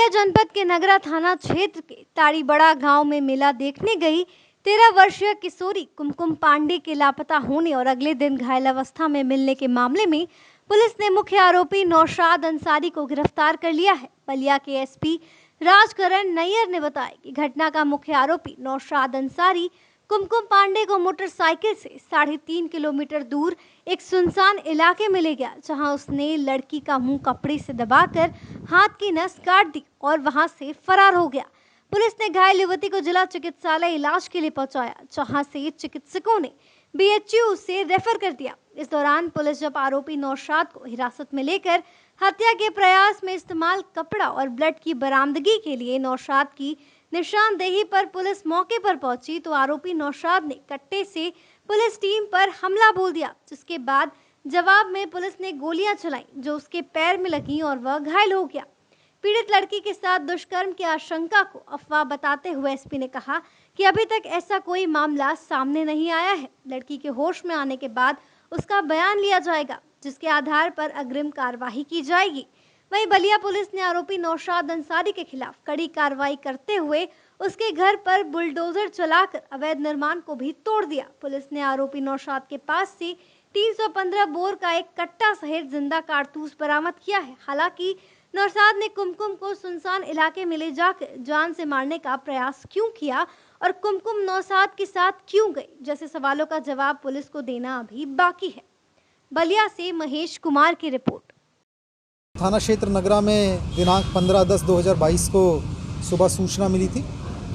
बलिया जनपद के नगरा थाना क्षेत्र के ताड़ीबड़ा गांव में मेला देखने गई 13 वर्षीय किशोरी कुमकुम पांडे के लापता होने और अगले दिन घायल अवस्था में मिलने के मामले में पुलिस ने मुख्य आरोपी नौशाद अंसारी को गिरफ्तार कर लिया है। बलिया के एसपी राजकरण नैयर ने बताया कि घटना का मुख्य आरोपी नौशाद अंसारी कुमकुम पांडे को मोटरसाइकिल से 3.5 किलोमीटर दूर एक सुनसान इलाके में ले गया, जहां उसने लड़की का मुंह कपड़े से दबाकर हाथ की नस काट दी और वहां से फरार हो गया। पुलिस ने घायल युवती को जिला चिकित्सालय इलाज के लिए पहुंचाया, जहां से चिकित्सकों ने बीएचयू से रेफर कर दिया। इस दौरान पुलिस जब आरोपी नौशाद को हिरासत में लेकर हत्या के प्रयास में इस्तेमाल कपड़ा और ब्लड की बरामदगी के लिए नौशाद की निशानदेही पर पुलिस मौके पर पहुंची तो आरोपी नौशाद ने कट्टे से पुलिस टीम पर हमला बोल दिया, जिसके बाद जवाब में पुलिस ने गोलियां चलाई जो उसके पैर में लगी और वह घायल हो गया। पीड़ित लड़की के साथ दुष्कर्म की आशंका को अफवाह बताते हुए एसपी ने कहा कि अभी तक ऐसा कोई मामला सामने नहीं आया है। लड़की के होश में आने के बाद उसका बयान लिया जाएगा, जिसके आधार पर अग्रिम कार्रवाई की जाएगी। वहीं बलिया पुलिस ने आरोपी नौशाद अंसारी के खिलाफ कड़ी कार्रवाई करते हुए उसके घर पर बुलडोजर चलाकर अवैध निर्माण को भी तोड़ दिया। पुलिस ने आरोपी नौशाद के पास से 315 बोर का एक कट्टा सहित जिंदा कारतूस बरामद किया है। हालांकि नौशाद ने कुमकुम को सुनसान इलाके में ले जाकर जान से मारने का प्रयास क्यों किया और कुमकुम नौशाद के साथ क्यों गई, जैसे सवालों का जवाब पुलिस को देना अभी बाकी है। बलिया से महेश कुमार की रिपोर्ट। थाना क्षेत्र नगरा में दिनांक 15/10/2022 को सुबह सूचना मिली थी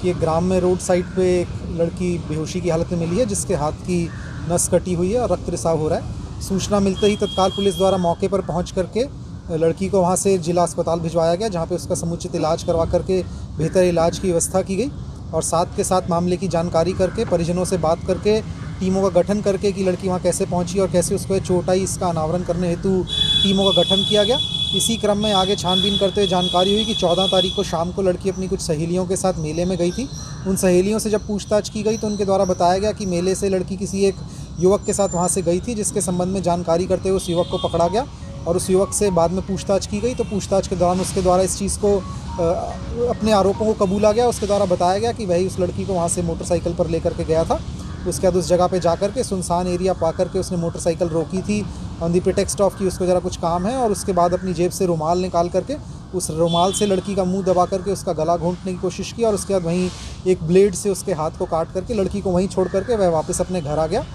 कि एक ग्राम में रोड साइड पे एक लड़की बेहोशी की हालत में मिली है, जिसके हाथ की नस कटी हुई है और रक्त रिसाव हो रहा है। सूचना मिलते ही तत्काल पुलिस द्वारा मौके पर पहुंच करके लड़की को वहां से जिला अस्पताल भिजवाया गया, जहां पे उसका समुचित इलाज करवा करके बेहतर इलाज की व्यवस्था की गई और साथ के साथ मामले की जानकारी करके परिजनों से बात करके टीमों का गठन करके कि लड़की वहाँ कैसे पहुँची और कैसे उसको चोट आई, इसका अनावरण करने हेतु टीमों का गठन किया गया। इसी क्रम में आगे छानबीन करते हुए जानकारी हुई कि 14 तारीख को शाम को लड़की अपनी कुछ सहेलियों के साथ मेले में गई थी। उन सहेलियों से जब पूछताछ की गई तो उनके द्वारा बताया गया कि मेले से लड़की किसी एक युवक के साथ वहाँ से गई थी, जिसके संबंध में जानकारी करते हुए उस युवक को पकड़ा गया और उस युवक से बाद में पूछताछ की गई। तो पूछताछ के दौरान उसके द्वारा इस चीज़ को अपने आरोपों को कबूला गया। उसके द्वारा बताया गया कि वही उस लड़की को वहाँ से मोटरसाइकिल पर लेकर के गया था। उसके बाद उस जगह पे जाकर के सुनसान एरिया पा करके उसने मोटरसाइकिल रोकी थी ऑन दी प्रिटेक्स्ट ऑफ कि उसको ज़रा कुछ काम है, और उसके बाद अपनी जेब से रुमाल निकाल करके उस रुमाल से लड़की का मुंह दबा करके उसका गला घोंटने की कोशिश की और उसके बाद वहीं एक ब्लेड से उसके हाथ को काट करके लड़की को वहीं छोड़ करके वह वापस अपने घर आ गया।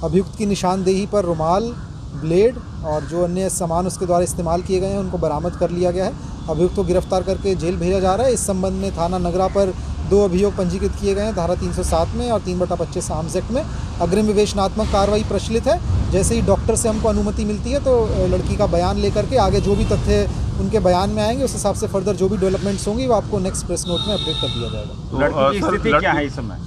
अभियुक्त की निशानदेही पर रुमाल, ब्लेड और जो अन्य सामान उसके द्वारा इस्तेमाल किए गए हैं उनको बरामद कर लिया गया है। अभियुक्त को गिरफ्तार करके जेल भेजा जा रहा है। इस संबंध में थाना नगरा पर 2 अभियोग पंजीकृत किए गए हैं, धारा 307 में और 3/25 आर्म्स एक्ट में। अग्रिम विवेचनात्मक कार्रवाई प्रचलित है। जैसे ही डॉक्टर से हमको अनुमति मिलती है तो लड़की का बयान लेकर के आगे जो भी तथ्य उनके बयान में आएंगे उस हिसाब से फर्दर जो भी डेवलपमेंट्स होंगी वो आपको नेक्स्ट प्रेस नोट में अपडेट कर दिया जाएगा। लड़की की स्थिति क्या है इस समय?